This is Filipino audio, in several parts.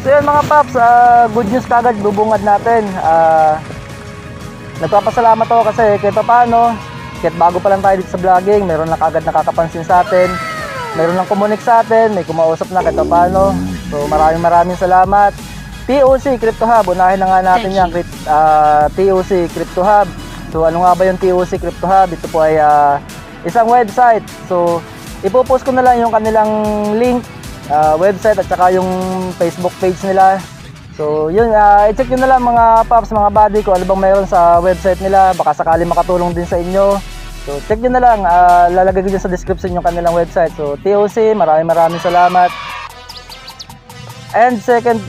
So yun mga paps, good news kagad bubungad natin. Nagpapasalamat ako kasi kahit paano, kahit bago pa lang tayo dito sa vlogging, meron na kagad nakakapansin sa atin, meron lang kumunik sa atin, may kumausap na kahit paano. So maraming salamat. TOC Crypto Hub, unahin na nga natin yan, TOC Crypto Hub. So ano nga ba yung TOC Crypto Hub? Ito po ay isang website. So ipopost ko na lang yung kanilang link, website at saka yung Facebook page nila. So yun, i-check nyo na lang mga paps, mga buddy, kung ano bang mayroon sa website nila. Baka sakali makatulong din sa inyo. So check nyo na lang, lalagay ko dyan sa description yung kanilang website. So TOC, maraming salamat. And second,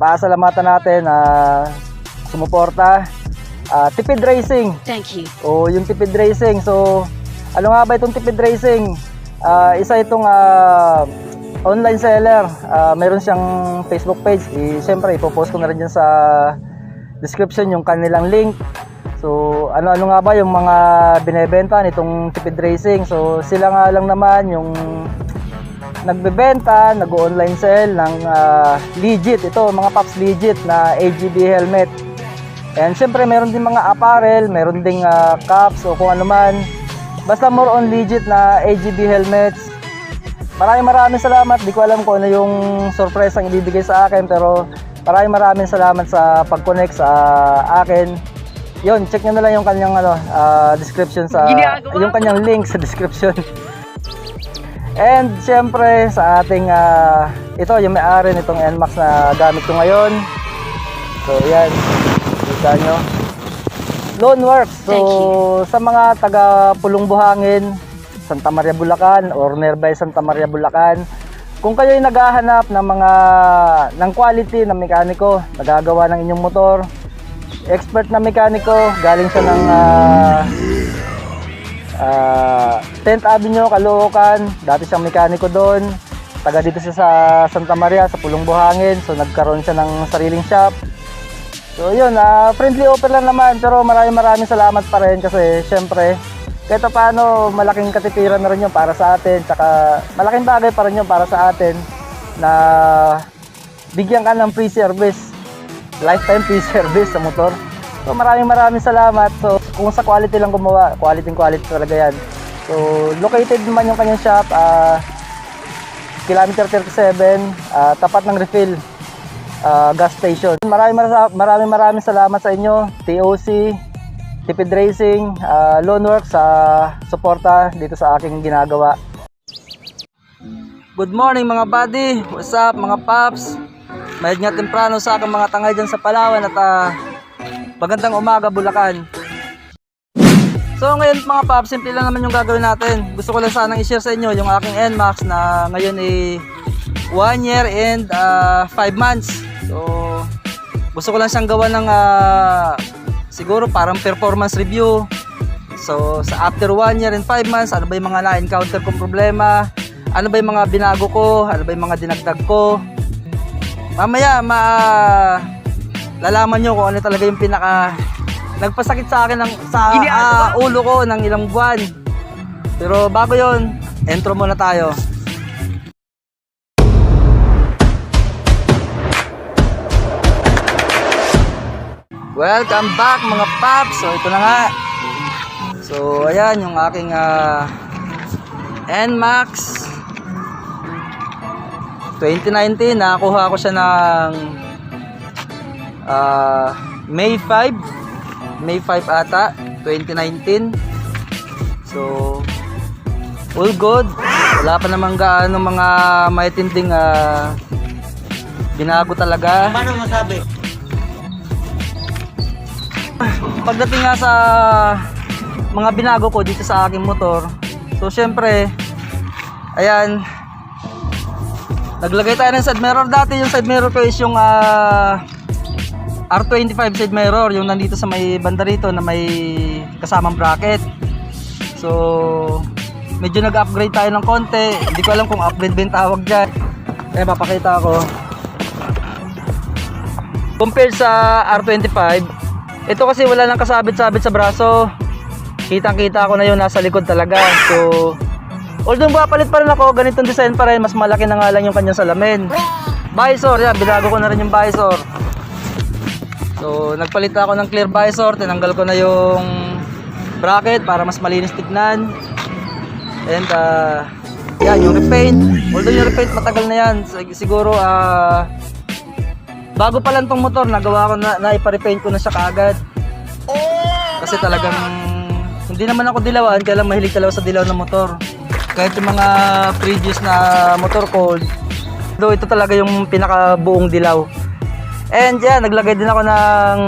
pasalamatan natin sumuporta, Tipid Racing. Thank you. O yung Tipid Racing. So ano nga ba itong Tipid Racing? Isa itong online seller. Meron siyang Facebook page. Siyempre ipopost ko na rin dyan sa description yung kanilang link. So ano nga ba yung mga binebenta nitong Tipid Racing? So sila nga lang naman yung nagbebenta, nag-online sell ng legit, ito mga paps, legit na AGB helmet. And syempre meron din mga apparel, meron ding caps o kung ano man. Basta more on legit na AGB helmets. Maraming salamat. Di ko alam kung ano yung surprise ang ibibigay sa akin, pero maraming salamat sa pag-connect sa akin. Yun, check nyo na lang yung kanyang description yung kanyang link sa description. And syempre sa ating ito yung may-ari nitong NMAX na gamit ko ngayon. So yan, kita nyo, Loanworks. So sa mga taga Pulong Buhangin, Santa Maria Bulacan or nearby Santa Maria Bulacan, kung kayo ay naghahanap ng quality na mekaniko, nagagawa ng inyong motor, expert na mekaniko, galing siya ng 10th Avenue, Caloocan. Dati siyang mekaniko doon. Taga dito siya sa Santa Maria, sa Pulong Buhangin. So nagkaroon siya ng sariling shop. So yun, friendly offer lang naman. Pero maraming salamat pa rin kasi syempre, kahit paano malaking katipiran na rin yun para sa atin. Tsaka malaking bagay pa rin yun para sa atin na bigyan ka ng free service. Lifetime free service sa motor. So maraming salamat. So kung sa quality lang gumawa, quality talaga yan. So located naman yung kanyang shop, kilometer 37, tapat ng refill gas station. Maraming salamat sa inyo, TOC, Tipid Racing, Loanworks, sa suporta dito sa aking ginagawa. Good morning mga buddy, what's up mga paps? Mahid nga temprano sa aking mga tangay dyan sa Palawan at magandang umaga Bulacan. So ngayon mga paps, simple lang naman yung gagawin natin. Gusto ko lang sanang i-share sa inyo yung aking NMAX na ngayon ay 1 year and 5 months. So gusto ko lang siyang gawa ng siguro parang performance review. So sa after 1 year and 5 months, ano ba yung mga na-encounter kong problema, ano ba yung mga binago ko, ano ba yung mga dinagdag ko. Mamaya lalaman nyo kung ano talaga yung nagpasakit sa akin sa ulo ko ng ilang buwan. Pero bago yon, intro muna tayo. Welcome back mga paps. So ito na nga. So ayan yung aking NMAX 2019. Nakakuha ko siya ng May 5 ata, 2019. So all good. Wala pa namang gaano mga maitinding binago talaga. Paano masabi? Pagdating nga sa mga binago ko dito sa aking motor, so syempre ayan, naglagay tayo ng side mirror. Dati yung side mirror ko is yung R25 side mirror, yung nandito sa may banda rito na may kasamang bracket. So medyo nag-upgrade tayo ng konti. Hindi ko alam kung upgrade ba yung tawag dyan. Kaya papakita ko. Compared sa R25, ito kasi wala nang kasabit-sabit sa braso. Kitang-kita ko na yun nasa likod talaga. So Although papalit pa rin ako, ganitong design pa rin, mas malaki na nga lang yung kanyang salamin. Visor, yan, binago ko na rin yung visor. So, nagpalit ako ng clear visor, tinanggal ko na yung bracket para mas malinis tignan. And, yan, yung repaint. Although yung repaint matagal na yan, siguro, bago pa lang tong motor, nagawa ko na ipa-repaint ko na siya kaagad. Kasi talagang, hindi naman ako dilawan, kaya lang mahilig talaga sa dilaw ng motor. Kahit yung mga previous na motor ko, though ito talaga yung pinakabuong dilaw. And yan, naglagay din ako ng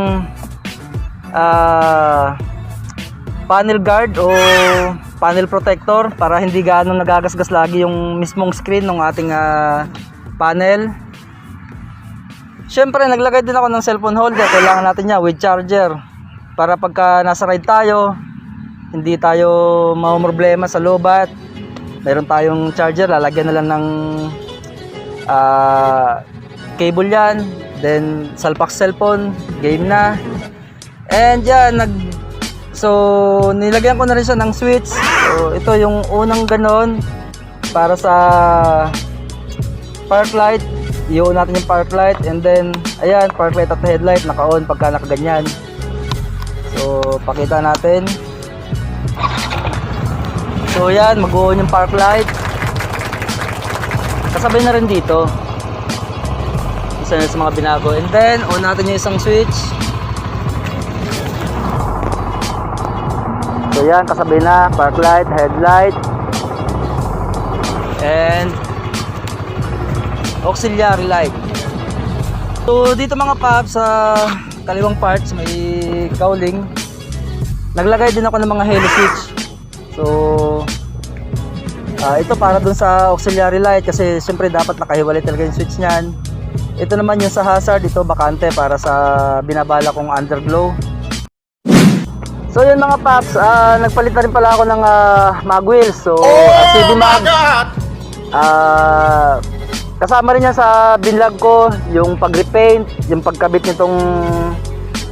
panel guard o panel protector para hindi gaano nagagasgas lagi yung mismong screen ng ating panel. Siyempre, naglagay din ako ng cellphone holder. Kailangan natin niya with charger para pagka nasa ride tayo, hindi tayo mamroblema sa lobat. Meron tayong charger, lalagyan na lang ng cable yan, then salpak cellphone, game na. And yan, so nilagyan ko na rin siya ng switch. So ito yung unang ganon para sa park light. I-on natin yung park light, and then ayan, park light at headlight naka-on pagka nakaganyan. So pakita natin. So yan, mag-on yung park light. Kasabay na rin dito. Isa na sa mga binago. And then, on natin yung isang switch. So yan, kasabay na. Park light, headlight. And auxiliary light. So dito mga paps, sa kaliwang part, sa may cowling, naglagay din ako ng mga halo switch. So ito para dun sa auxiliary light kasi siyempre dapat nakahiwalay talaga yung switch niyan. Ito naman yung sa hazard, ito bakante para sa binabala kong underglow. So yun mga paps, nagpalit na rin pala ako ng mag wheels. So RCB mag, kasama rin yan sa binlog ko yung pag-repaint, yung pagkabit nitong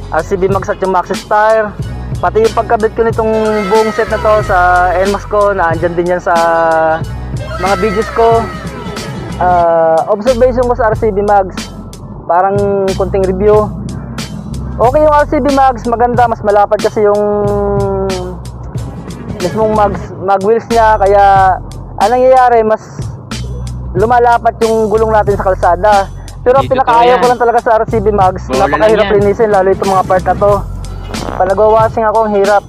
RCB mag at yung Maxxis tire. Pati yung pagkabit ko nitong buong set na to sa NMAX ko, na andyan din yan sa mga videos ko. Observation ko sa RCB Mags, parang kunting review. Okay yung RCB Mags, maganda, mas malapad kasi yung mismong mag wheels niya, kaya anong nangyayari, mas lumalapat yung gulong natin sa kalsada. Pero pinakaayaw ko lang talaga sa RCB Mags, napakahirap linisin, lalo itong mga part na to. Pag nagwa-washing ako, hirap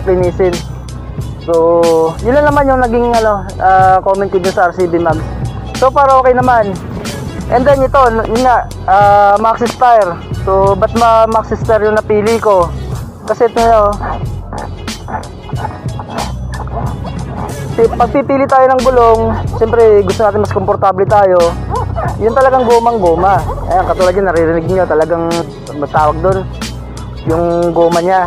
linisin. So, yun lang naman yung naging comment ko dun sa RCB Mags. So, para okay naman. And then ito, yun nga, Maxxis tire. So, ba't Maxxis tire yung napili ko? Kasi ito yun, pag pipili tayo ng gulong, siyempre gusto natin mas komportable tayo. Yun talagang gomang-goma. Ayan, katulad yun, naririnig nyo, talagang matawag doon yung goma niya.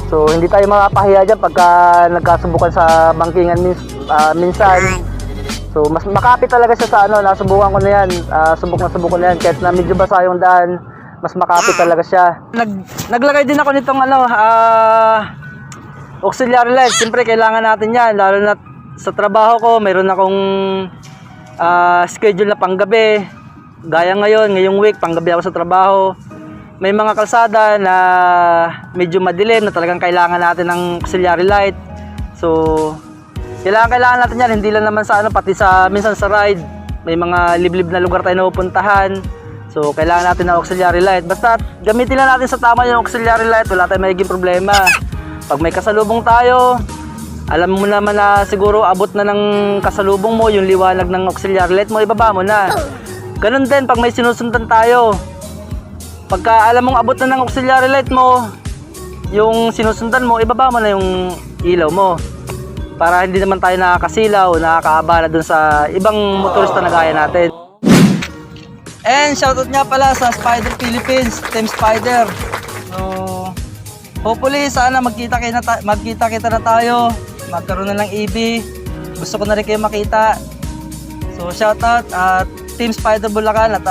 So hindi tayo mapapahiya dyan pagka nagkasubukan sa bangkingan minsan. So mas makapit talaga siya sa nasubukan ko na yan, subok ko na yan, kahit na medyo basa yung daan, mas makapit talaga siya. Naglagay din ako nitong auxiliary light. Siyempre kailangan natin yan, lalo na sa trabaho ko. Mayroon akong schedule na panggabi, gaya ngayong week, panggabi ako sa trabaho. May mga kalsada na medyo madilim na talagang kailangan natin ng auxiliary light. So, kailangan natin yan. Hindi lang naman sa pati sa minsan sa ride. May mga liblib na lugar tayo na pupuntahan. So, kailangan natin ng auxiliary light. Basta gamitin lang natin sa tama yung auxiliary light. Wala tayong magiging problema. Pag may kasalubong tayo, alam mo naman na siguro abot na ng kasalubong mo yung liwanag ng auxiliary light mo, ibaba mo na. Ganun din pag may sinusundan tayo. Pagka alam mong abot na ng auxiliary light mo, yung sinusundan mo, ibaba mo na yung ilaw mo. Para hindi naman tayo nakakasilaw, nakakaabala dun sa ibang motorista na gaya natin. And shoutout nga pala sa Spider Philippines, Team Spider. So, hopefully sana magkita-kita na tayo, magkaroon na ng EV. Gusto ko na rin kayo makita. So shoutout at Team Spider Bulacan at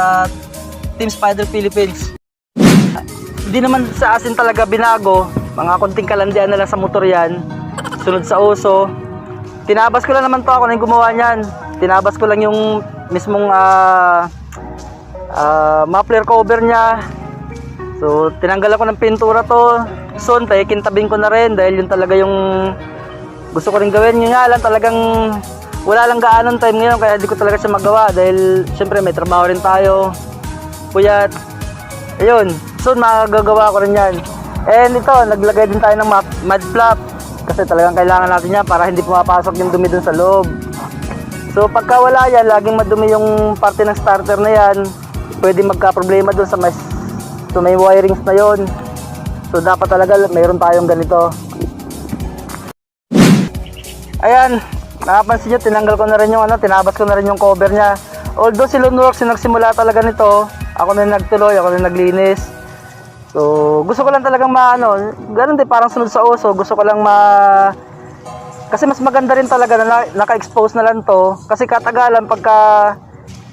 Team Spider Philippines. Hindi naman sa asin talaga binago, mga konting kalandian na lang sa motor yan, sunod sa uso. tinabas ko lang naman to, ako na yung gumawa niyan. Tinabas ko lang yung mismong muffler cover niya. So tinanggal ako ng pintura to. Soon kintabing ko na rin dahil yun talaga yung gusto ko rin gawin. Yun nga lang, talagang wala lang gaanong time ngayon kaya di ko talaga siya magawa dahil syempre may trabaho rin tayo, puyat. Ayun, soon magagawa ko rin yan. And ito, naglagay din tayo ng mud flap kasi talagang kailangan natin yan para hindi pumapasok yung dumi dun sa loob. So pagka wala yan, laging madumi yung parte ng starter na yan, pwede magka-problema dun sa may wirings na yon. So dapat talaga mayroon tayong ganito. Ayan, nakapansin nyo, tinanggal ko na rin yung tinabas ko na rin yung cover niya. Although si Loanworks yung nagsimula talaga nito, ako na nagtuloy, ako na naglinis. So gusto ko lang talagang ganun din, parang sunod sa uso, gusto ko lang kasi mas maganda rin talaga na naka-expose na lang to. Kasi katagalan pagka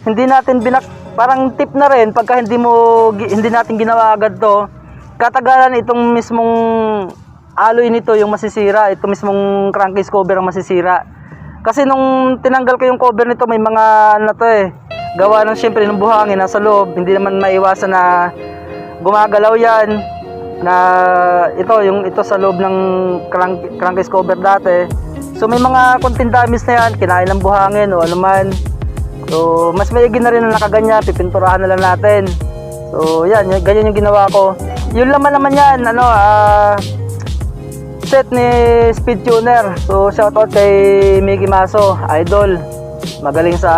hindi natin parang tip na rin pagka hindi natin ginawa agad to, katagalan itong mismong alloy nito yung masisira, itong mismong crankcase cover ang masisira. Kasi nung tinanggal ko yung cover nito, may mga gawa ng syempre ng buhangin nasa loob, hindi naman maiwasan na gumagalaw yan, na ito sa loob ng crankcase cover dati. So may mga konting damage na yan, kinain ng buhangin o anuman. So mas maigi na rin na nakaganya, pipinturahan na lang natin. So yan, ganyan yung ginawa ko. Yun naman yan, set ni Speed Tuner. So shoutout kay Mickey Maso, idol. Magaling sa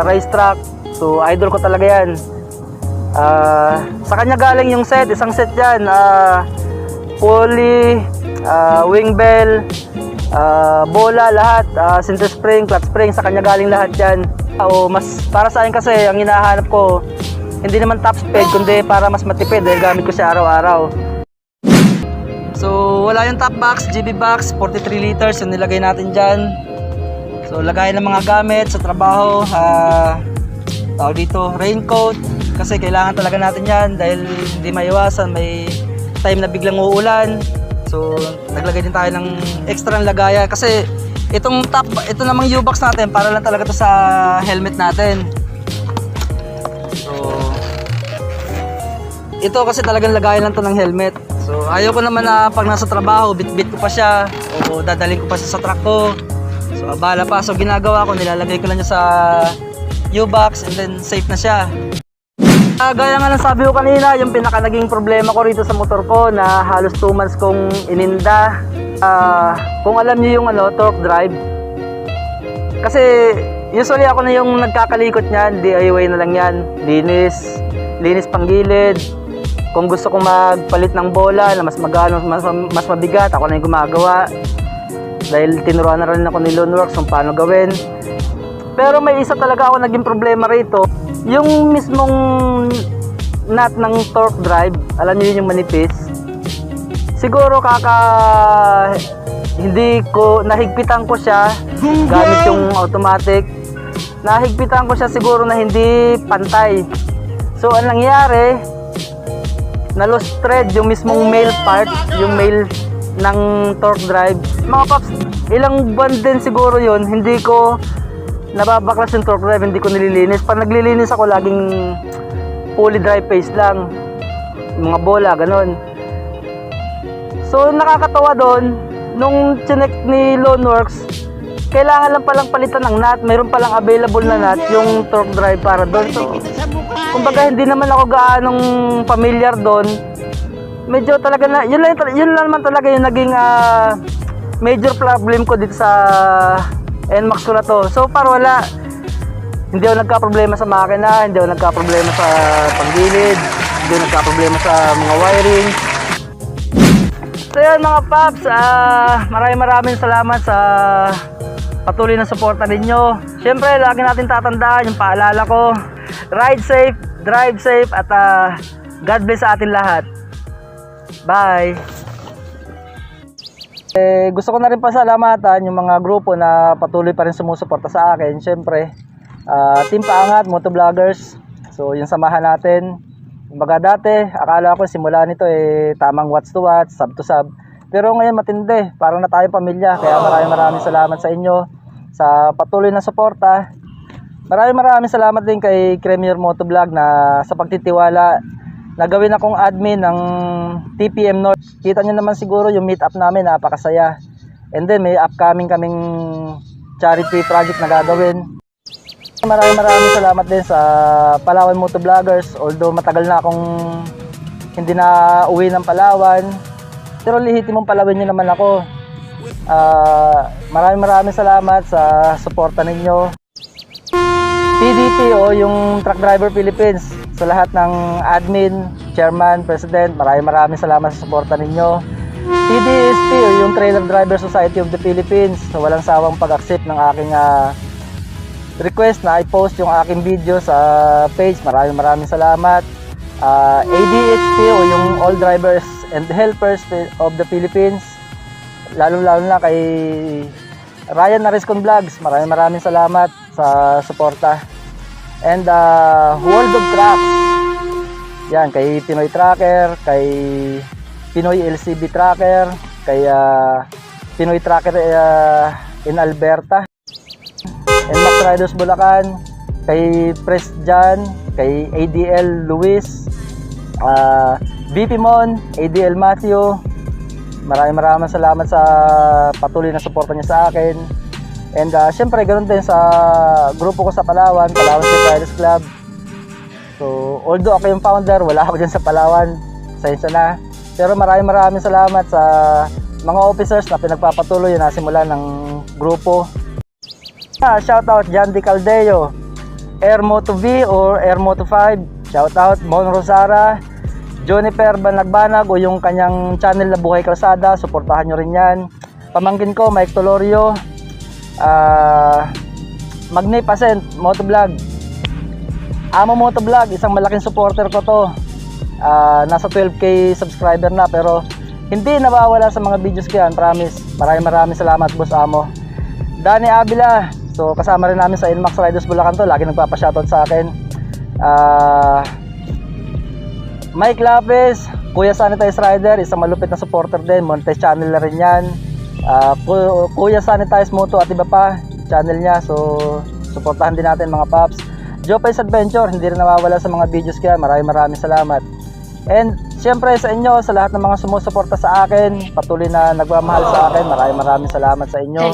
racetrack. So idol ko talaga yan. Sa kanya galing yung set, isang set yan. Pulley, wing bell, bola, lahat. Center spring, clutch spring, sa kanya galing lahat yan. Mas para sa akin kasi, ang hinahanap ko, hindi naman top speed, kundi para mas matipid dahil gamit ko siya araw-araw. So wala yung top box, GB box, 43 liters yung nilagay natin dyan. So lagay ng mga gamit sa trabaho, tawag dito, raincoat, kasi kailangan talaga natin yan dahil hindi maiwasan, may time na biglang uulan. So naglagay din tayo ng extra ng lagayan kasi ito namang U-box natin para lang talaga to sa helmet natin. So ito kasi talagang lagayan lang to ng helmet. So ayaw ko naman na pag nasa trabaho bit-bit ko pa siya o dadalhin ko pa siya sa truck ko. So abala pa, so ginagawa ko, nilalagay ko lang niya sa U-box and then safe na siya. Gaya nga ng sabi ko kanina, yung pinaka naging problema ko rito sa motor ko na halos 2 months kong ininda. Kung alam niyo yung torque drive, kasi usually ako na yung nagkakalikot niyan, DIY na lang yan, linis panggilid. Kung gusto kong magpalit ng bola na mas mabigat, ako na yung gumagawa dahil tinuruan na rin ako ni Loanworks kung paano gawin. Pero may isa talaga ako naging problema rito, yung mismong nut ng torque drive, alam niyo yun yung manipis. Siguro hindi ko nahigpitan ko siya gamit yung automatic. Nahigpitan ko siya siguro na hindi pantay. So ang nangyari, na-lost thread yung mismong male part, yung male ng torque drive. Mga paps, ilang buwan din siguro yun, hindi ko nababaklas yung torque drive, hindi ko nililinis. Pag naglilinis ako, laging fully dry paste lang, mga bola, ganun. So nakakatawa doon, nung chinek ni Loanworks, kailangan lang palang palitan ng nut, mayroon palang available na nut yung torque drive para doon. So kumbaga hindi naman ako gaanong familiar doon. Medyo talaga na, yun lang naman talaga yung naging major problem ko dito sa NMAX ko na to. So far wala, hindi ako nagka-problema sa makina, hindi ako nagka-problema sa panggilid, hindi ako nagka-problema sa mga wiring. So yun mga paps, maraming salamat sa patuloy na suporta ninyo. Siyempre lagi natin tatandaan yung paalala ko, ride safe, drive safe, at God bless sa atin lahat. Bye! Gusto ko na rin pasalamatan yung mga grupo na patuloy pa rin sumusuporta sa akin. Siyempre, Team Paangat, Motovloggers. So yung samahan natin. Kumbaga dati, akala ko simula nito tamang watts to watts, sub to sub. Pero ngayon matindi, parang na tayong pamilya. Kaya maraming salamat sa inyo sa patuloy na suporta. Maraming salamat din kay Premier Motovlog na sa pagtitiwala na gawin akong admin ng TPM North. Kita nyo naman siguro yung meet up namin, napakasaya. And then may upcoming kaming charity project na gagawin. Maraming salamat din sa Palawan Motovloggers. Although matagal na akong hindi na uwi ng Palawan, pero lihitin mong Palawin nyo naman ako. Maraming salamat sa suporta ninyo. TDP o yung Truck Driver Philippines, sa lahat ng admin, chairman, president, maraming salamat sa suporta ninyo. TDSP o yung Trailer Driver Society of the Philippines, so walang sawang pag-accept ng aking request na i-post yung aking video sa page. Maraming salamat. ADHP o yung All Drivers and Helpers of the Philippines, lalo na kay Ryan Nariscon Vlogs, maraming salamat sa suporta. And World of Trucks, yan, kay Pinoy Tracker, kay Pinoy LCB Tracker, kay Pinoy Tracker in Alberta, and Max Riders Bulacan, kay Press Jan, kay ADL Luis, VP Mon, ADL Matthew, maraming salamat sa patuloy na suporta niya sa akin. And syempre ganoon din sa grupo ko sa Palawan Street Riders Club. So although ako yung founder, wala ako dyan sa Palawan, pasensya na. Pero maraming salamat sa mga officers na pinagpapatuloy na simula ng grupo. Shoutout John D. Caldeo, Air Moto V or Air Moto 5. Shoutout Mon Rosara, Jonifer Banagbanag o yung kanyang channel na Buhay Kalsada, suportahan nyo rin yan. Pamangkin ko Mike Tolorio, Magnificent Motovlog, Amo Motovlog, isang malaking supporter ko to. Nasa 12k subscriber na, pero hindi nawawala sa mga videos ko yan, promise. Maraming salamat boss Amo. Danny Avila, so kasama rin namin sa Inmax Riders Bulacan to, lagi nagpapashoutout sa akin. Mike Lapis, Kuya Sanitize Rider, isang malupit na supporter din, monetize channel na rin yan. Kuya Sanitize Moto at iba pa channel niya, so suportahan din natin mga paps. Jopays Adventure, hindi rin nawawala sa mga videos kaya maraming salamat. And syempre sa inyo, sa lahat ng mga sumusuporta sa akin, patuloy na nagmamahal sa akin, maraming salamat sa inyo.